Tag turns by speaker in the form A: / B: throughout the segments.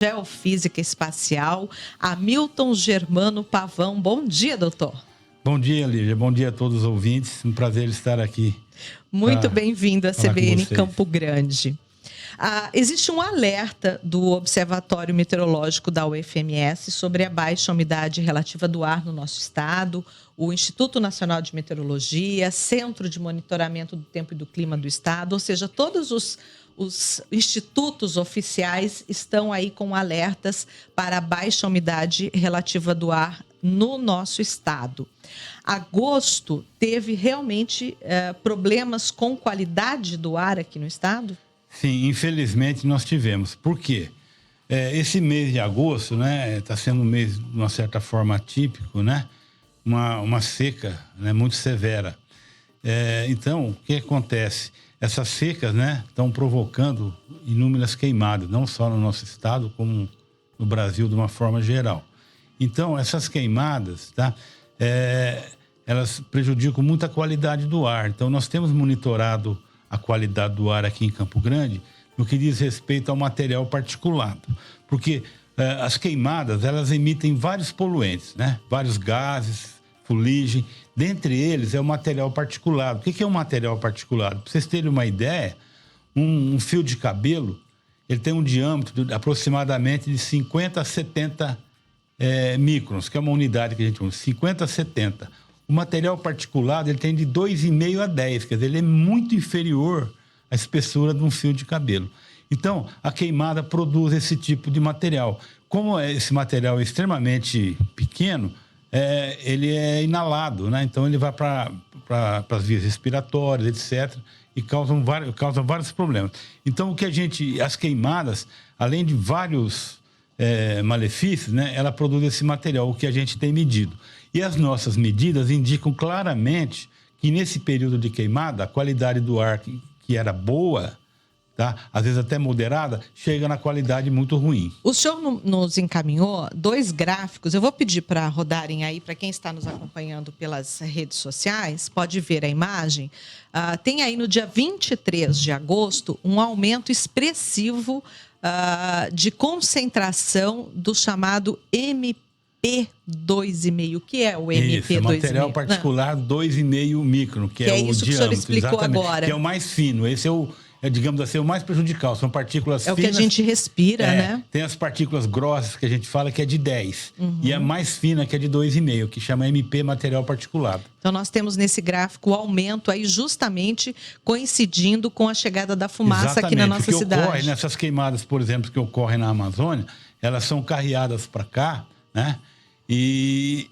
A: Geofísica Espacial, Hamilton Germano Pavão. Bom dia, doutor.
B: Bom dia, Lígia. Bom dia a todos os ouvintes. Um prazer estar aqui.
A: Muito bem-vindo à CBN Campo Grande. Existe um alerta do Observatório Meteorológico da UFMS sobre a baixa umidade relativa do ar no nosso estado. O Instituto Nacional de Meteorologia, Centro de Monitoramento do Tempo e do Clima do Estado, ou seja, todos os institutos oficiais estão aí com alertas para a baixa umidade relativa do ar no nosso estado. Agosto teve realmente problemas com qualidade do ar aqui no estado?
B: Sim, infelizmente nós tivemos. Por quê? Esse mês de agosto, né, está sendo um mês, de uma certa forma, atípico, né? Uma seca, né, muito severa. Então, o que acontece? Essas secas, né, estão provocando inúmeras queimadas, não só no nosso estado, como no Brasil de uma forma geral. Então, essas queimadas, tá, elas prejudicam muito a qualidade do ar. Então, nós temos monitorado a qualidade do ar aqui em Campo Grande no que diz respeito ao material particulado. Porque as queimadas, elas emitem vários poluentes, né? Vários gases, fuligem. Dentre eles é o material particulado. O que é um material particulado? Para vocês terem uma ideia, um fio de cabelo, ele tem um diâmetro de aproximadamente de 50 a 70 microns, que é uma unidade que a gente usa, 50 a 70. O material particulado, ele tem de 2,5 a 10, quer dizer, ele é muito inferior à espessura de um fio de cabelo. Então, a queimada produz esse tipo de material. Como esse material é extremamente pequeno, ele é inalado, né? Então ele vai para as vias respiratórias, etc., e causam vários problemas. Então, as queimadas, além de vários malefícios, né, ela produz esse material, o que a gente tem medido. E as nossas medidas indicam claramente que nesse período de queimada, a qualidade do ar que era boa, tá? Às vezes até moderada, chega na qualidade muito ruim.
A: O senhor nos encaminhou 2 gráficos. Eu vou pedir para rodarem aí, para quem está nos acompanhando pelas redes sociais, pode ver a imagem. Tem aí no dia 23 de agosto um aumento expressivo de concentração do chamado MP2,5. O que é o MP2,5?
B: Isso, material particular 2,5 micron, que é o
A: isso
B: diâmetro.
A: Que o senhor explicou agora.
B: Que é o mais fino. Esse digamos assim, o mais prejudicial. São partículas finas.
A: É o que a gente respira, né?
B: Tem as partículas grossas que a gente fala que é de 10. E a mais fina que é de 2,5, que chama MP, material particulado.
A: Então, nós temos nesse gráfico o aumento aí justamente coincidindo com a chegada da fumaça aqui na nossa cidade.
B: Ocorre nessas queimadas, por exemplo, que ocorrem na Amazônia, elas são carreadas para cá, né? E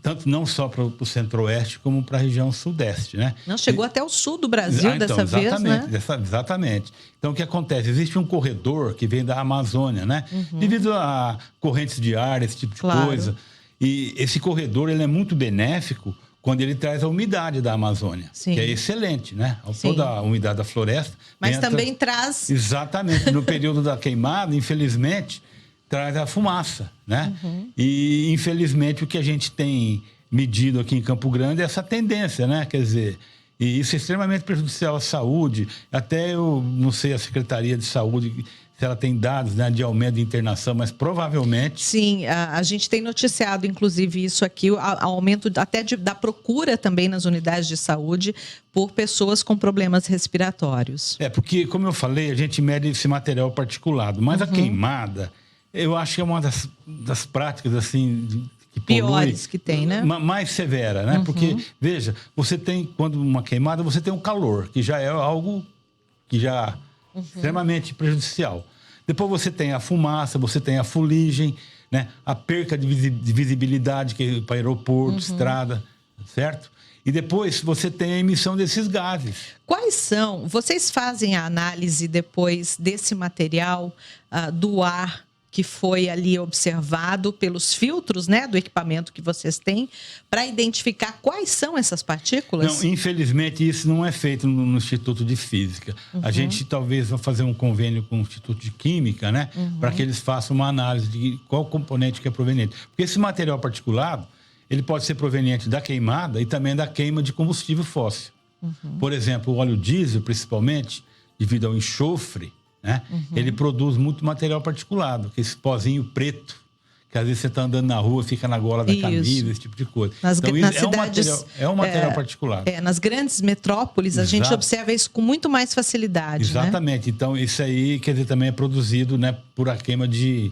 B: tanto não só para o centro-oeste, como para a região sudeste, né?
A: Não, chegou até o sul do Brasil dessa vez, né?
B: Exatamente. Então, o que acontece? Existe um corredor que vem da Amazônia, né? Devido a correntes de ar, esse tipo de coisa. E esse corredor, ele é muito benéfico quando ele traz a umidade da Amazônia, que é excelente, né? Toda a umidade da floresta.
A: Mas também traz...
B: Exatamente. No período da queimada, infelizmente, traz a fumaça, né? E, infelizmente, o que a gente tem medido aqui em Campo Grande é essa tendência, né? Quer dizer, e isso é extremamente prejudicial à saúde. Até eu não sei a Secretaria de Saúde se ela tem dados, né, de aumento de internação, mas provavelmente...
A: Sim, a gente tem noticiado, inclusive, isso aqui, o aumento até da procura também nas unidades de saúde por pessoas com problemas respiratórios.
B: Porque, como eu falei, a gente mede esse material particulado, mas a queimada... Eu acho que é uma das práticas, assim, que
A: piores que tem, né?
B: Mais severa, né? Porque, veja, você tem, quando uma queimada, você tem um calor, que já é algo que já extremamente prejudicial. Depois você tem a fumaça, você tem a fuligem, né? A perca de visibilidade, que é para aeroporto, estrada, certo? E depois você tem a emissão desses gases.
A: Quais são? Vocês fazem a análise depois desse material do ar que foi ali observado pelos filtros, né, do equipamento que vocês têm, para identificar quais são essas partículas?
B: Não, infelizmente isso não é feito no Instituto de Física. A gente talvez vai fazer um convênio com o Instituto de Química, né, para que eles façam uma análise de qual componente que é proveniente. Porque esse material particulado, ele pode ser proveniente da queimada e também da queima de combustível fóssil. Por exemplo, o óleo diesel, principalmente, devido ao enxofre, né? Ele produz muito material particulado, que esse pozinho preto, que às vezes você está andando na rua, fica na gola da camisa, esse tipo de coisa. Então, isso é um material particulado.
A: Nas grandes metrópoles, a gente observa isso com muito mais facilidade.
B: Exatamente.
A: Né?
B: Então, isso aí, quer dizer, também é produzido, né, por a queima de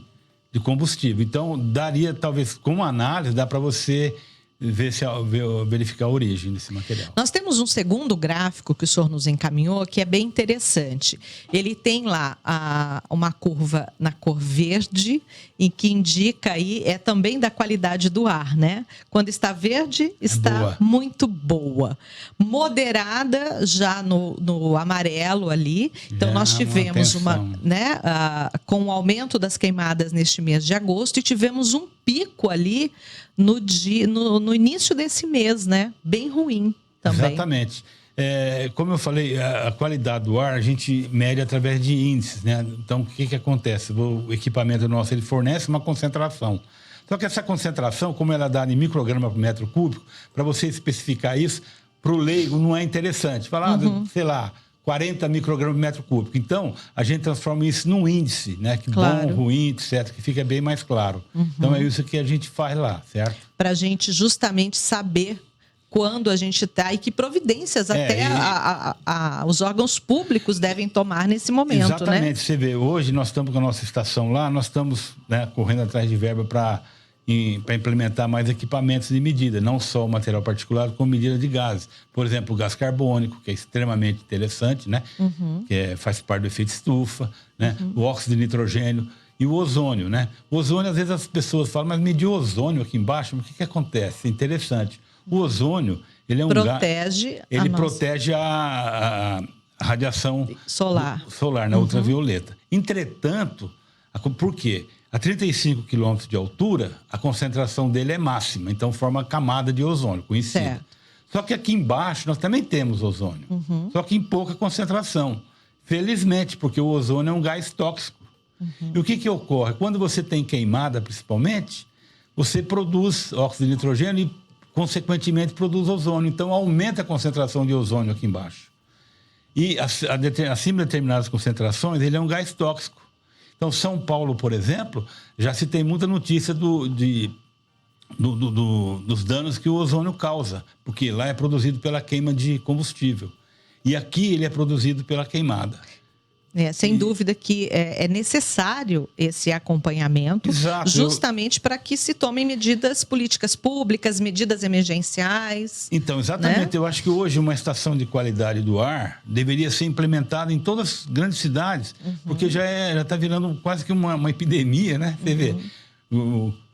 B: combustível. Então, daria, talvez, com análise, dá para você verificar a origem desse material.
A: Nós temos um segundo gráfico que o senhor nos encaminhou, que é bem interessante. Ele tem lá uma curva na cor verde, e que indica aí, também da qualidade do ar, né? Quando está verde, está muito boa. Moderada já no amarelo ali. Então, nós tivemos com o aumento das queimadas neste mês de agosto, e tivemos um pico ali no início desse mês, né? Bem ruim também.
B: Exatamente. Como eu falei, a qualidade do ar a gente mede através de índices, né? Então, o que acontece? O equipamento nosso, ele fornece uma concentração. Só que essa concentração, como ela é dada em micrograma por metro cúbico, para você especificar isso, para o leigo não é interessante. Falar, sei lá, 40 microgramas por metro cúbico. Então, a gente transforma isso num índice, né? Que bom, ruim, etc., que fica bem mais claro. Então, é isso que a gente faz lá, certo?
A: Para a gente justamente saber quando a gente está e que providências os órgãos públicos devem tomar nesse momento,
B: exatamente,
A: né?
B: Você vê, hoje nós estamos com a nossa estação lá, nós estamos, né, correndo atrás de verba para implementar mais equipamentos de medida, não só o material particulado, como medida de gases. Por exemplo, o gás carbônico, que é extremamente interessante, né? Que faz parte do efeito estufa, né? O óxido de nitrogênio e o ozônio, né? O ozônio, às vezes as pessoas falam, mas medir o ozônio aqui embaixo, mas o que acontece? É interessante. O ozônio, ele é um gás... Ele protege a radiação solar, né? Ultravioleta. Entretanto, por quê? A 35 quilômetros de altura, a concentração dele é máxima, então forma camada de ozônio, conhecida. Certo. Só que aqui embaixo nós também temos ozônio, só que em pouca concentração. Felizmente, porque o ozônio é um gás tóxico. E o que ocorre? Quando você tem queimada, principalmente, você produz óxido de nitrogênio e, consequentemente, produz ozônio. Então, aumenta a concentração de ozônio aqui embaixo. E acima de determinadas concentrações, ele é um gás tóxico. Então, São Paulo, por exemplo, já se tem muita notícia dos danos que o ozônio causa, porque lá é produzido pela queima de combustível. E aqui ele é produzido pela queimada.
A: Sem dúvida que é necessário esse acompanhamento, justamente para que se tomem medidas políticas públicas, medidas emergenciais.
B: Então, exatamente. Né? Eu acho que hoje uma estação de qualidade do ar deveria ser implementada em todas as grandes cidades, porque já está virando quase que uma epidemia, né? Você vê.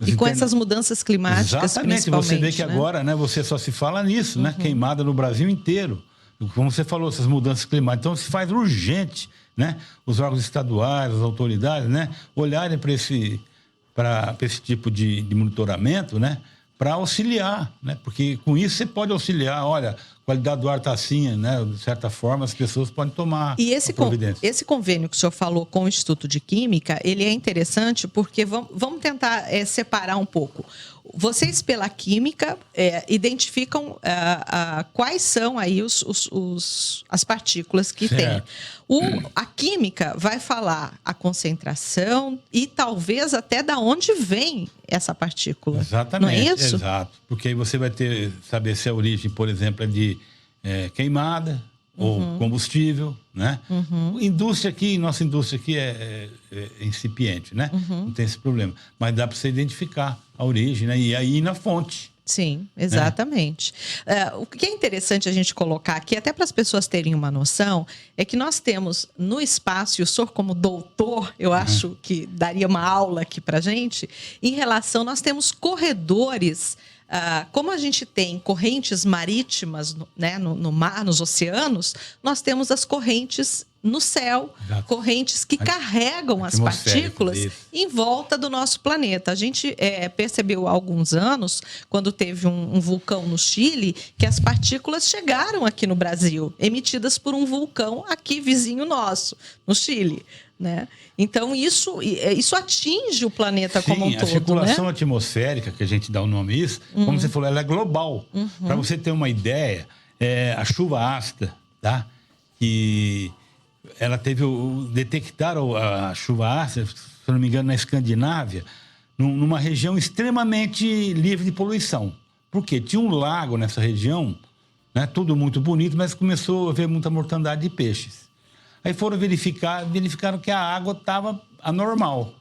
A: E com essas mudanças climáticas,
B: exatamente. Você vê que agora, né, você só se fala nisso, né? Queimada no Brasil inteiro. Como você falou, essas mudanças climáticas. Então, se faz urgente, né, os órgãos estaduais, as autoridades, né, olharem para esse tipo de monitoramento, né, para auxiliar, né, porque com isso você pode auxiliar. Olha, a qualidade do ar está assim, né, de certa forma as pessoas podem tomar providência.
A: Esse convênio que o senhor falou com o Instituto de Química, ele é interessante porque vamos tentar separar um pouco. Vocês, pela química, identificam quais são aí as partículas que tem. A química vai falar a concentração e talvez até da onde vem essa partícula.
B: Exatamente.
A: Não é isso?
B: Exato. Porque aí você vai saber se a origem, por exemplo, é de queimada ou combustível, né? Nossa indústria aqui é incipiente, né? Não tem esse problema. Mas dá para você identificar a origem, né? E aí na fonte.
A: Sim, exatamente. O que é interessante a gente colocar aqui, até para as pessoas terem uma noção, é que nós temos no espaço, e o senhor como doutor, eu acho que daria uma aula aqui para a gente, em relação, nós temos corredores. Como a gente tem correntes marítimas, né, no mar, nos oceanos, nós temos as correntes no céu, correntes que carregam as partículas em volta do nosso planeta. A gente percebeu há alguns anos, quando teve um vulcão no Chile, que as partículas chegaram aqui no Brasil, emitidas por um vulcão aqui vizinho nosso, no Chile. Né? Então, isso atinge o planeta como um todo.
B: A circulação atmosférica, que a gente dá o nome a isso, como você falou, ela é global. Para você ter uma ideia, a chuva ácida, tá? Que ela teve detectaram a chuva ácida, se eu não me engano, na Escandinávia, numa região extremamente livre de poluição. Por quê? Tinha um lago nessa região, né, tudo muito bonito, mas começou a haver muita mortandade de peixes. Aí foram verificaram que a água estava anormal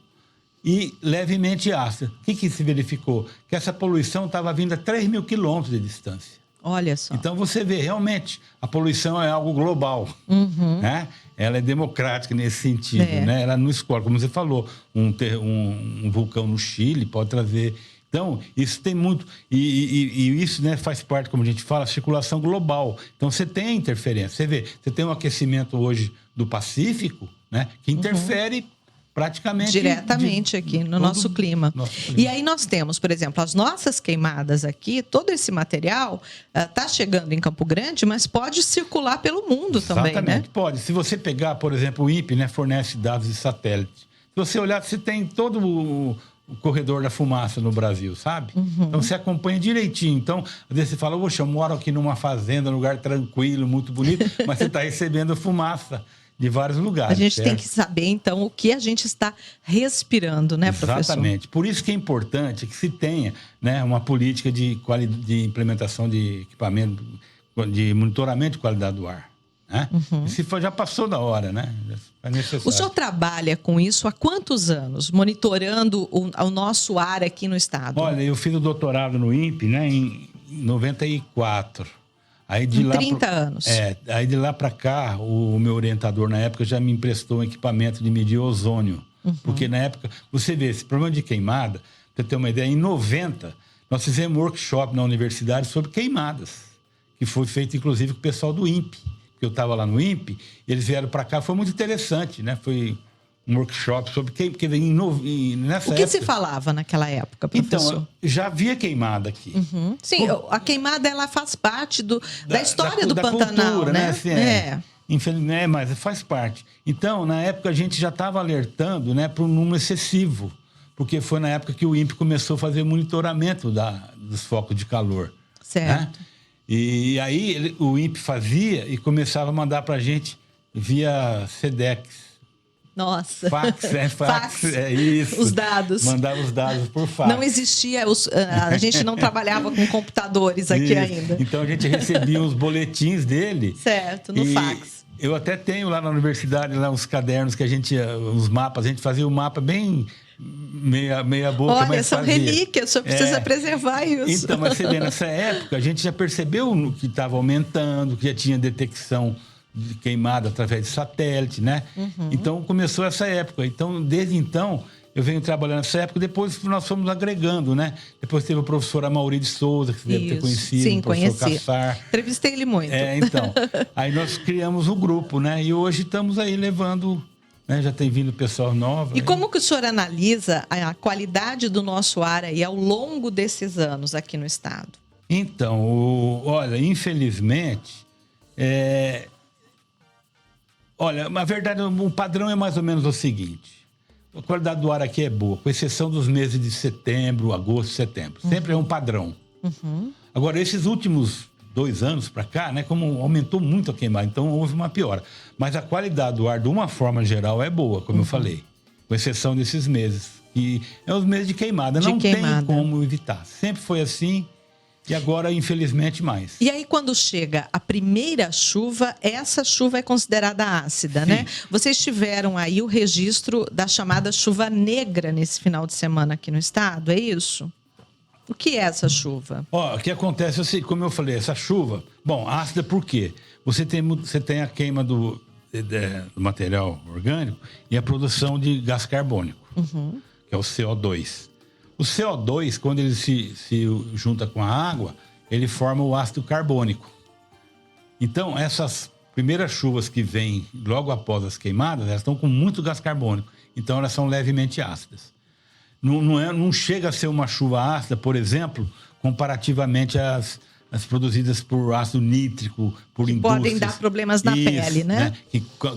B: e levemente ácida. O que se verificou? Que essa poluição estava vindo a 3.000 quilômetros de distância.
A: Olha só.
B: Então, você vê, realmente, a poluição é algo global. Né? Ela é democrática nesse sentido. Né? Ela não escolhe, como você falou, um vulcão no Chile pode trazer... Então, isso tem muito... E isso, né, faz parte, como a gente fala, circulação global. Então, você tem a interferência. Você vê, você tem um aquecimento hoje do Pacífico, né, que interfere... praticamente
A: diretamente aqui no nosso clima. E aí nós temos, por exemplo, as nossas queimadas aqui, todo esse material está chegando em Campo Grande, mas pode circular pelo mundo também, né? Exatamente,
B: pode. Se você pegar, por exemplo, o INPE, né, fornece dados de satélite. Se você olhar, você tem todo o corredor da fumaça no Brasil, sabe? Então, você acompanha direitinho. Então, às vezes você fala, poxa, eu moro aqui numa fazenda, num lugar tranquilo, muito bonito, mas você está recebendo fumaça de vários lugares.
A: A gente tem que saber, então, o que a gente está respirando, né, professor?
B: Exatamente. Por isso que é importante que se tenha, né, uma política de implementação de equipamento, de monitoramento de qualidade do ar. Né? Isso já passou da hora, né? É necessário.
A: O senhor trabalha com isso há quantos anos? Monitorando o nosso ar aqui no estado?
B: Olha, eu fiz o doutorado no INPE, né, em 94. Aí de
A: 30 anos.
B: Aí de lá para cá, o meu orientador na época já me emprestou um equipamento de medir ozônio. Porque na época, você vê, esse problema de queimada, para você ter uma ideia, em 90, nós fizemos um workshop na universidade sobre queimadas, que foi feito inclusive com o pessoal do INPE, porque eu estava lá no INPE, e eles vieram para cá, foi muito interessante, né? Foi um workshop sobre porque nessa época...
A: O que se falava naquela época, professor?
B: Então, já havia queimada aqui.
A: Sim, a queimada ela faz parte da história do Pantanal,
B: cultura, né?
A: Assim,
B: Infelizmente, mas faz parte. Então, na época, a gente já estava alertando, né, para um número excessivo, porque foi na época que o INPE começou a fazer monitoramento dos focos de calor.
A: Certo.
B: Né? E aí o INPE fazia e começava a mandar para a gente via SEDEX.
A: Nossa.
B: Fax, é isso.
A: Os dados.
B: Mandava os dados por fax.
A: Não existia, a gente não trabalhava com computadores aqui ainda.
B: Então a gente recebia os boletins dele.
A: Certo, no fax.
B: Eu até tenho lá na universidade lá uns cadernos que os mapas, a gente fazia o mapa bem meia boca.
A: Olha,
B: mas
A: são relíquias, o senhor precisa preservar isso.
B: Então, mas você vê, nessa época a gente já percebeu que estava aumentando, que já tinha detecção de queimada através de satélite, né? Então, começou essa época. Então, desde então, eu venho trabalhando nessa época. Depois, nós fomos agregando, né? Depois teve o professor Amaury de Souza, que você deve ter conhecido.
A: Sim,
B: o professor
A: conheci.
B: Cassar.
A: Entrevistei ele muito.
B: Então. Aí nós criamos o grupo, né? E hoje estamos aí levando... Né? Já tem vindo pessoal novo.
A: E como que o senhor analisa a qualidade do nosso ar aí ao longo desses anos aqui no estado?
B: Então, olha, infelizmente... Olha, na verdade, o padrão é mais ou menos o seguinte. A qualidade do ar aqui é boa, com exceção dos meses de setembro, agosto, setembro. Sempre é um padrão. Agora, esses últimos 2 anos para cá, né, como aumentou muito a queimada, então houve uma piora. Mas a qualidade do ar, de uma forma geral, é boa, como eu falei. Com exceção desses meses. E é os meses de queimada. Não tem como evitar. Sempre foi assim. E agora, infelizmente, mais.
A: E aí, quando chega a primeira chuva, essa chuva é considerada ácida, né? Vocês tiveram aí o registro da chamada chuva negra nesse final de semana aqui no estado, é isso? O que é essa chuva?
B: O que acontece assim, como eu falei, essa chuva... Bom, ácida por quê? Você tem a queima do material orgânico e a produção de gás carbônico, que é o CO2. O CO2, quando ele se junta com a água, ele forma o ácido carbônico. Então, essas primeiras chuvas que vêm logo após as queimadas, elas estão com muito gás carbônico. Então, elas são levemente ácidas. Não chega a ser uma chuva ácida, por exemplo, comparativamente às produzidas por ácido nítrico, por indústrias.
A: Podem dar problemas na pele, né?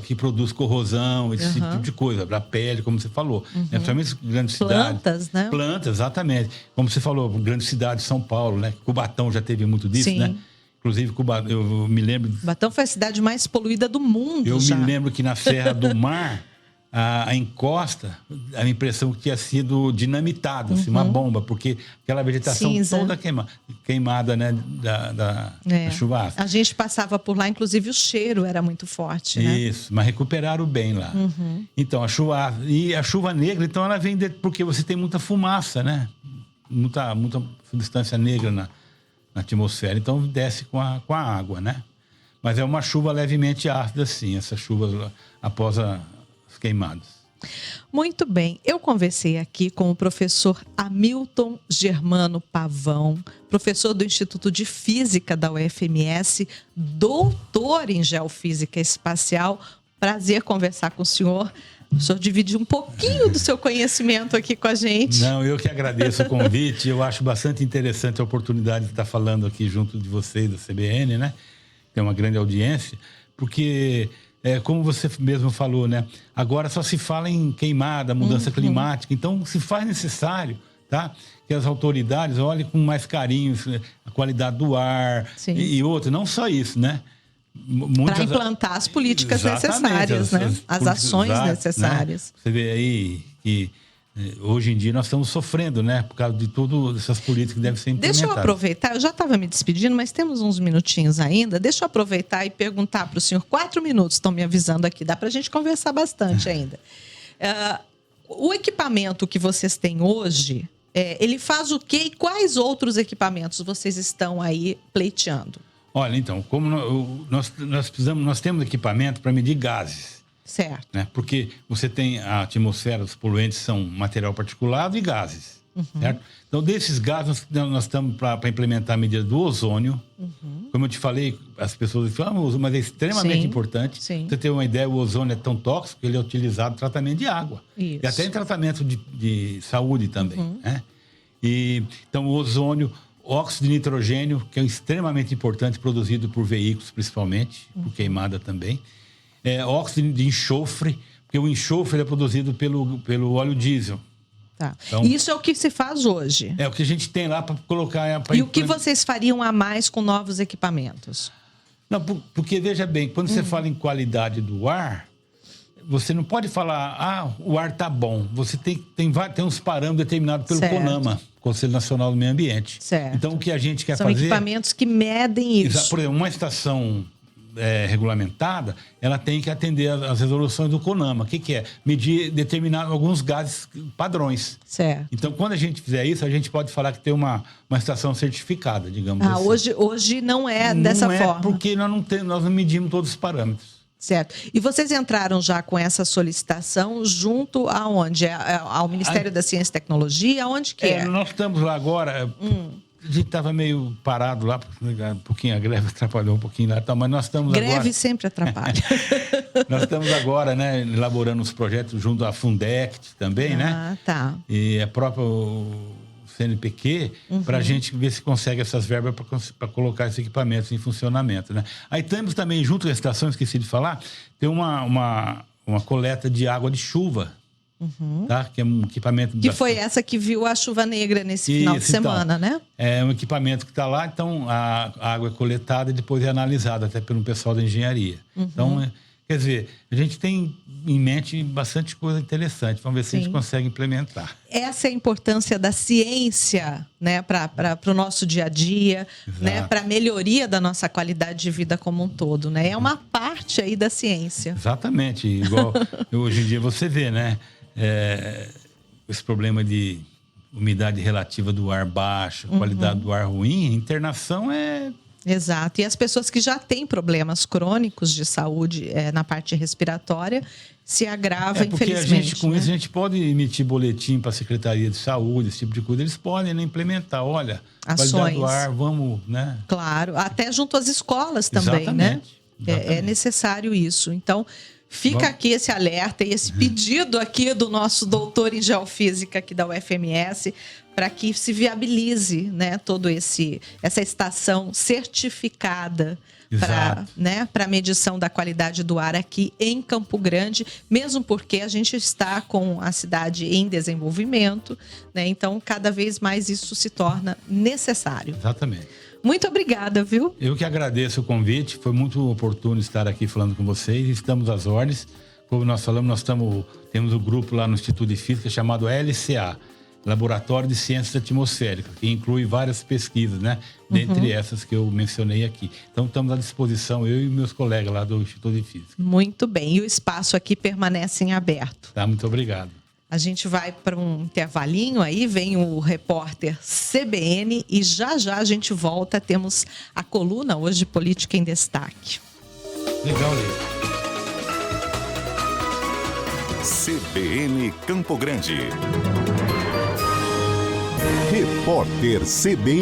B: Que produz corrosão, esse tipo de coisa, para a pele, como você falou. Principalmente em grandes cidades.
A: Plantas, né?
B: Plantas, exatamente. Como você falou, grandes cidades, São Paulo, né? Cubatão já teve muito disso, né? Inclusive, eu me lembro...
A: Cubatão foi a cidade mais poluída do mundo.
B: Eu me lembro que na Serra do Mar, a encosta, a impressão que tinha sido dinamitada, assim, uma bomba, porque aquela vegetação toda queimada, né, da chuva ácida.
A: A gente passava por lá, inclusive o cheiro era muito forte, né?
B: Isso, mas recuperaram bem lá. Então, a chuva ácida, e a chuva negra, então ela vem porque você tem muita fumaça, né? Muita substância negra na atmosfera, então desce com a água, né? Mas é uma chuva levemente ácida, sim, essa chuva após as queimadas.
A: Muito bem. Eu conversei aqui com o professor Hamilton Germano Pavão, professor do Instituto de Física da UFMS, doutor em Geofísica Espacial. Prazer conversar com o senhor. O senhor divide um pouquinho do seu conhecimento aqui com a gente.
B: Não, eu que agradeço o convite. Eu acho bastante interessante a oportunidade de estar falando aqui junto de vocês, da CBN, né? Tem uma grande audiência, porque... como você mesmo falou, né? Agora só se fala em queimada, mudança climática. Então, se faz necessário, tá? Que as autoridades olhem com mais carinho a qualidade do ar e outro. Não só isso, né?
A: Para implantar as políticas necessárias, né? As ações necessárias.
B: Né? Você vê aí que hoje em dia nós estamos sofrendo, né? Por causa de todas essas políticas que devem ser implementadas.
A: Deixa eu aproveitar, eu já estava me despedindo, mas temos uns minutinhos ainda. Deixa eu aproveitar e perguntar para o senhor. 4 minutos estão me avisando aqui, dá para a gente conversar bastante ainda. O equipamento que vocês têm hoje, ele faz o quê e quais outros equipamentos vocês estão aí pleiteando?
B: Olha, então, como nós temos equipamento para medir gases.
A: Certo.
B: Né? Porque você tem a atmosfera, os poluentes são material particulado e gases. Certo? Então, desses gases, nós estamos para implementar a medida do ozônio. Como eu te falei, as pessoas falam, mas é extremamente importante. Sim. Você ter uma ideia, o ozônio é tão tóxico que ele é utilizado em tratamento de água. Isso. E até em tratamento de saúde também. Né? Então, o ozônio, óxido de nitrogênio, que é extremamente importante, produzido por veículos principalmente, por queimada também. Óxido de enxofre, porque o enxofre é produzido pelo óleo diesel.
A: Tá. Então, isso é o que se faz hoje?
B: É o que a gente tem lá para colocar...
A: E o que vocês fariam a mais com novos equipamentos?
B: Não, porque, veja bem, quando você fala em qualidade do ar, você não pode falar, o ar está bom. Você tem uns parâmetros determinados pelo CONAMA, Conselho Nacional do Meio Ambiente.
A: Certo.
B: Então, o que a gente quer
A: fazer... São equipamentos que medem isso.
B: Por exemplo, uma estação... regulamentada, ela tem que atender às resoluções do CONAMA. O que é? Medir, determinar alguns gases padrões.
A: Certo.
B: Então, quando a gente fizer isso, a gente pode falar que tem uma estação certificada, digamos assim.
A: Hoje não é dessa forma.
B: Porque nós não medimos todos os parâmetros.
A: Certo. E vocês entraram já com essa solicitação junto aonde? Ao Ministério da Ciência e Tecnologia? Aonde que é?
B: Nós estamos lá agora... A gente estava meio parado lá, um pouquinho, a greve atrapalhou um pouquinho lá, mas nós estamos
A: greve
B: agora...
A: sempre atrapalha.
B: Nós estamos agora, né, elaborando os projetos junto à Fundect também, né?
A: Tá.
B: E a própria CNPq, para a gente ver se consegue essas verbas para colocar esses equipamentos em funcionamento, né? Aí temos também, junto às estações, esqueci de falar, tem uma coleta de água de chuva. Tá? Que é um equipamento...
A: Que foi essa que viu a chuva negra nesse final de semana,
B: então,
A: né?
B: É um equipamento que está lá, então a água é coletada e depois é analisada até pelo pessoal da engenharia. Então, quer dizer, a gente tem em mente bastante coisa interessante. Vamos ver se a gente consegue implementar.
A: Essa é a importância da ciência, né, para o nosso dia a dia, né, para a melhoria da nossa qualidade de vida como um todo, né? É uma parte aí da ciência.
B: Exatamente. Igual hoje em dia você vê, né? Esse problema de umidade relativa do ar baixa, qualidade do ar ruim, a internação é...
A: Exato. E as pessoas que já têm problemas crônicos de saúde na parte respiratória se agrava, infelizmente.
B: Porque a gente, com isso, a gente pode emitir boletim para a Secretaria de Saúde, esse tipo de coisa. Eles podem, né, implementar, olha,
A: ações.
B: Qualidade do ar, vamos, né?
A: Claro, até junto às escolas também,
B: Exatamente.
A: né? É necessário isso. Então, fica aqui esse alerta e esse pedido aqui do nosso doutor em Geofísica aqui da UFMS para que se viabilize, né, essa estação certificada, para medição da qualidade do ar aqui em Campo Grande, mesmo porque a gente está com a cidade em desenvolvimento, né? Então, cada vez mais isso se torna necessário.
B: Exatamente.
A: Muito obrigada, viu?
B: Eu que agradeço o convite, foi muito oportuno estar aqui falando com vocês, estamos às ordens. Como nós falamos, temos um grupo lá no Instituto de Física chamado LCA, Laboratório de Ciências Atmosféricas, que inclui várias pesquisas, né? Dentre essas que eu mencionei aqui. Então, estamos à disposição, eu e meus colegas lá do Instituto de Física.
A: Muito bem. E o espaço aqui permanece em aberto.
B: Tá, muito obrigado.
A: A gente vai para um intervalinho aí, vem o repórter CBN e já a gente volta. Temos a coluna hoje Política em Destaque.
B: Legal, Lê.
C: CBN Campo Grande. Repórter CBN.